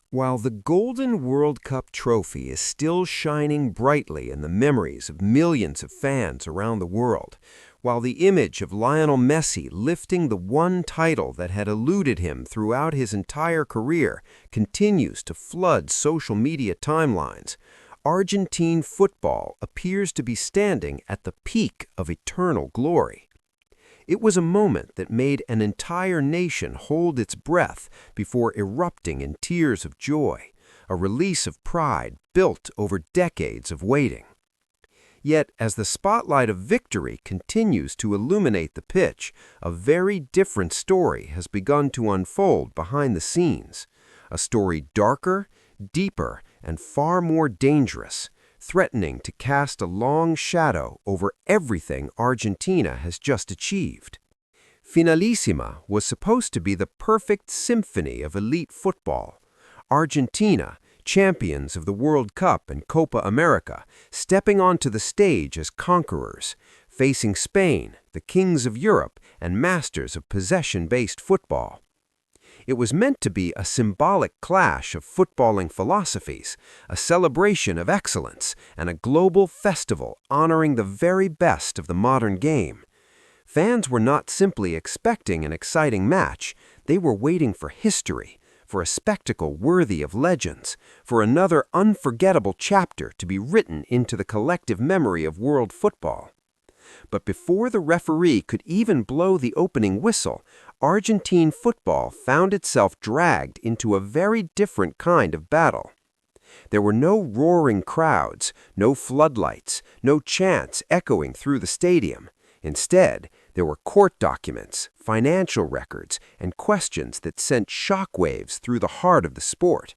While the Golden World Cup trophy is still shining brightly in the memories of millions of fans around the world, while the image of Lionel Messi lifting the one title that had eluded him throughout his entire career continues to flood social media timelines, Argentine football appears to be standing at the peak of eternal glory. It was a moment that made an entire nation hold its breath before erupting in tears of joy, a release of pride built over decades of waiting. Yet, as the spotlight of victory continues to illuminate the pitch, a very different story has begun to unfold behind the scenes, a story darker, deeper, and far more dangerous, threatening to cast a long shadow over everything Argentina has just achieved. Finalissima was supposed to be the perfect symphony of elite football. Argentina, champions of the World Cup and Copa America, stepping onto the stage as conquerors, facing Spain, the kings of Europe and masters of possession-based football. It was meant to be a symbolic clash of footballing philosophies, a celebration of excellence, and a global festival honoring the very best of the modern game. Fans were not simply expecting an exciting match, they were waiting for history, for a spectacle worthy of legends, for another unforgettable chapter to be written into the collective memory of world football. But before the referee could even blow the opening whistle, Argentine football found itself dragged into a very different kind of battle. There were no roaring crowds, no floodlights, no chants echoing through the stadium. Instead, there were court documents, financial records, and questions that sent shockwaves through the heart of the sport.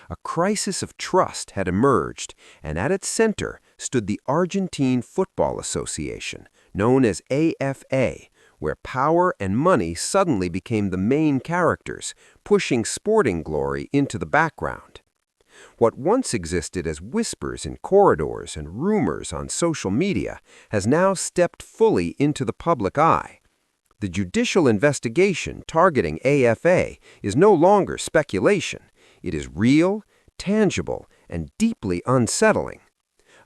A crisis of trust had emerged, and at its center stood the Argentine Football Association, known as AFA, where power and money suddenly became the main characters, pushing sporting glory into the background. What once existed as whispers in corridors and rumors on social media has now stepped fully into the public eye. The judicial investigation targeting AFA is no longer speculation. It is real, tangible, and deeply unsettling.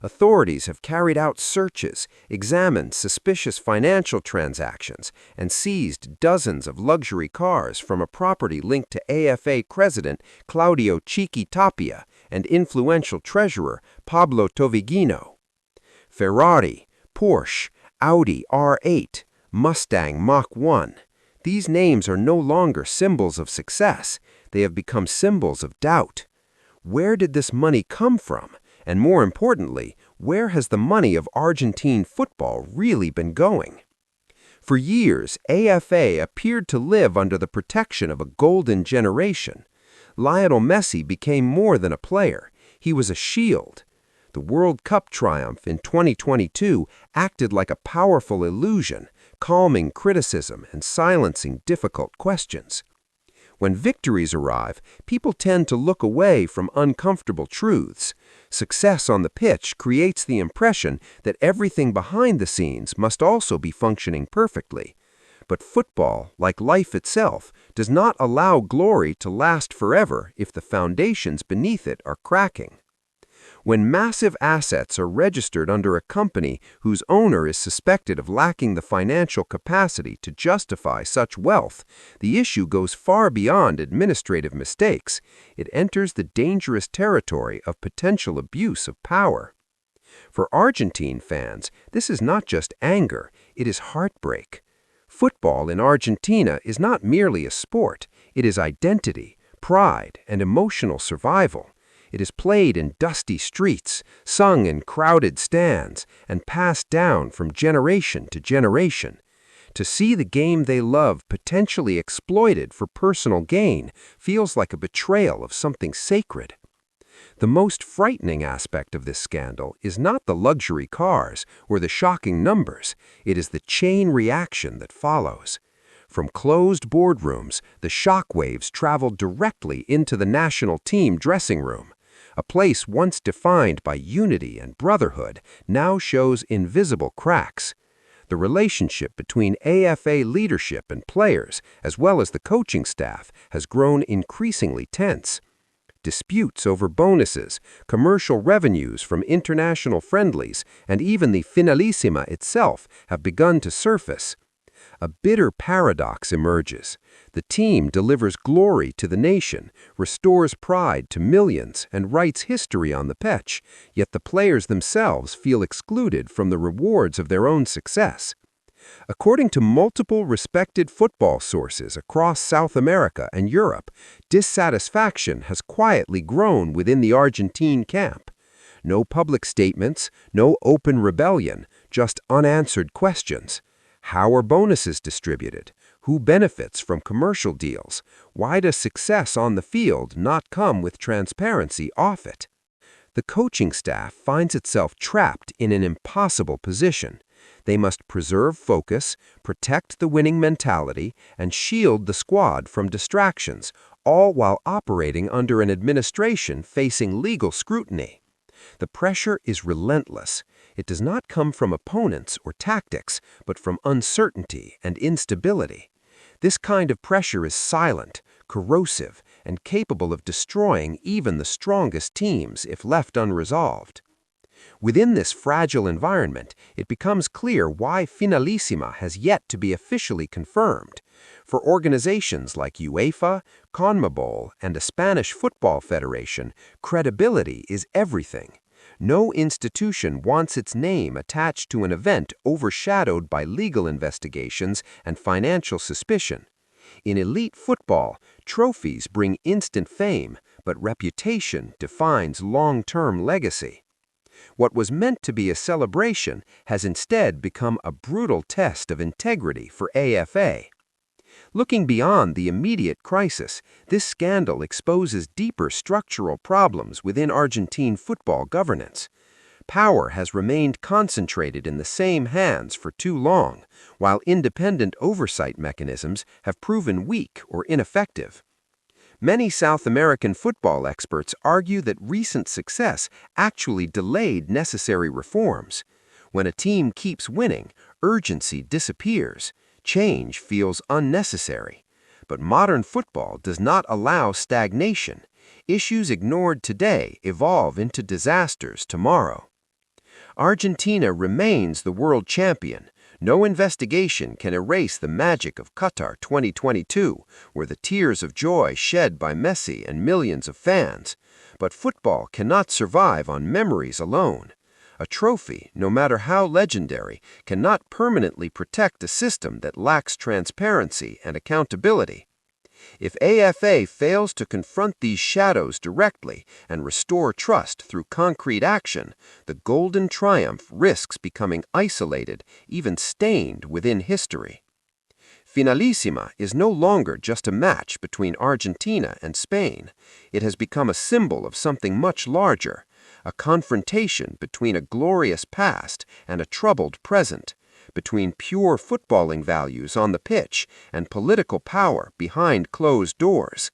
Authorities have carried out searches, examined suspicious financial transactions, and seized dozens of luxury cars from a property linked to AFA president Claudio Chiqui Tapia and influential treasurer Pablo Tovigino. Ferrari, Porsche, Audi R8, Mustang Mach 1. These names are no longer symbols of success. They have become symbols of doubt. Where did this money come from? And more importantly, where has the money of Argentine football really been going? For years, AFA appeared to live under the protection of a golden generation. Lionel Messi became more than a player. He was a shield. The World Cup triumph in 2022 acted like a powerful illusion, calming criticism and silencing difficult questions. When victories arrive, people tend to look away from uncomfortable truths. Success on the pitch creates the impression that everything behind the scenes must also be functioning perfectly. But football, like life itself, does not allow glory to last forever if the foundations beneath it are cracking. When massive assets are registered under a company whose owner is suspected of lacking the financial capacity to justify such wealth, the issue goes far beyond administrative mistakes. It enters the dangerous territory of potential abuse of power. For Argentine fans, this is not just anger, it is heartbreak. Football in Argentina is not merely a sport, it is identity, pride, and emotional survival. It is played in dusty streets, sung in crowded stands, and passed down from generation to generation. To see the game they love potentially exploited for personal gain feels like a betrayal of something sacred. The most frightening aspect of this scandal is not the luxury cars or the shocking numbers, it is the chain reaction that follows. From closed boardrooms, the shockwaves traveled directly into the national team dressing room. A place once defined by unity and brotherhood now shows invisible cracks. The relationship between AFA leadership and players, as well as the coaching staff, has grown increasingly tense. Disputes over bonuses, commercial revenues from international friendlies, and even the Finalissima itself have begun to surface. A bitter paradox emerges. The team delivers glory to the nation, restores pride to millions, and writes history on the pitch, yet the players themselves feel excluded from the rewards of their own success. According to multiple respected football sources across South America and Europe, dissatisfaction has quietly grown within the Argentine camp. No public statements, no open rebellion, just unanswered questions. How are bonuses distributed? Who benefits from commercial deals? Why does success on the field not come with transparency off it? The coaching staff finds itself trapped in an impossible position. They must preserve focus, protect the winning mentality, and shield the squad from distractions, all while operating under an administration facing legal scrutiny. The pressure is relentless. It does not come from opponents or tactics, but from uncertainty and instability. This kind of pressure is silent, corrosive, and capable of destroying even the strongest teams if left unresolved. Within this fragile environment, it becomes clear why Finalissima has yet to be officially confirmed. For organizations like UEFA, CONMEBOL, and the Spanish Football Federation, credibility is everything. No institution wants its name attached to an event overshadowed by legal investigations and financial suspicion. In elite football, trophies bring instant fame, but reputation defines long-term legacy. What was meant to be a celebration has instead become a brutal test of integrity for AFA. Looking beyond the immediate crisis, this scandal exposes deeper structural problems within Argentine football governance. Power has remained concentrated in the same hands for too long, while independent oversight mechanisms have proven weak or ineffective. Many South American football experts argue that recent success actually delayed necessary reforms. When a team keeps winning, urgency disappears. Change feels unnecessary. But modern football does not allow stagnation. Issues ignored today evolve into disasters tomorrow. Argentina remains the world champion. No investigation can erase the magic of Qatar 2022, where the tears of joy shed by Messi and millions of fans. But football cannot survive on memories alone. A trophy, no matter how legendary, cannot permanently protect a system that lacks transparency and accountability. If AFA fails to confront these shadows directly and restore trust through concrete action, the golden triumph risks becoming isolated, even stained within history. Finalissima is no longer just a match between Argentina and Spain. It has become a symbol of something much larger, a confrontation between a glorious past and a troubled present, between pure footballing values on the pitch and political power behind closed doors.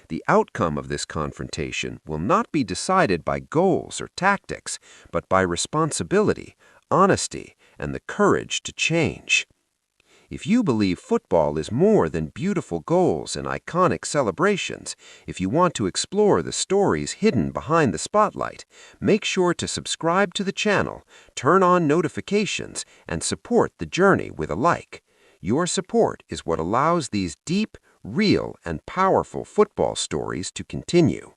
The outcome of this confrontation will not be decided by goals or tactics, but by responsibility, honesty, and the courage to change. If you believe football is more than beautiful goals and iconic celebrations, if you want to explore the stories hidden behind the spotlight, make sure to subscribe to the channel, turn on notifications, and support the journey with a like. Your support is what allows these deep, real, and powerful football stories to continue.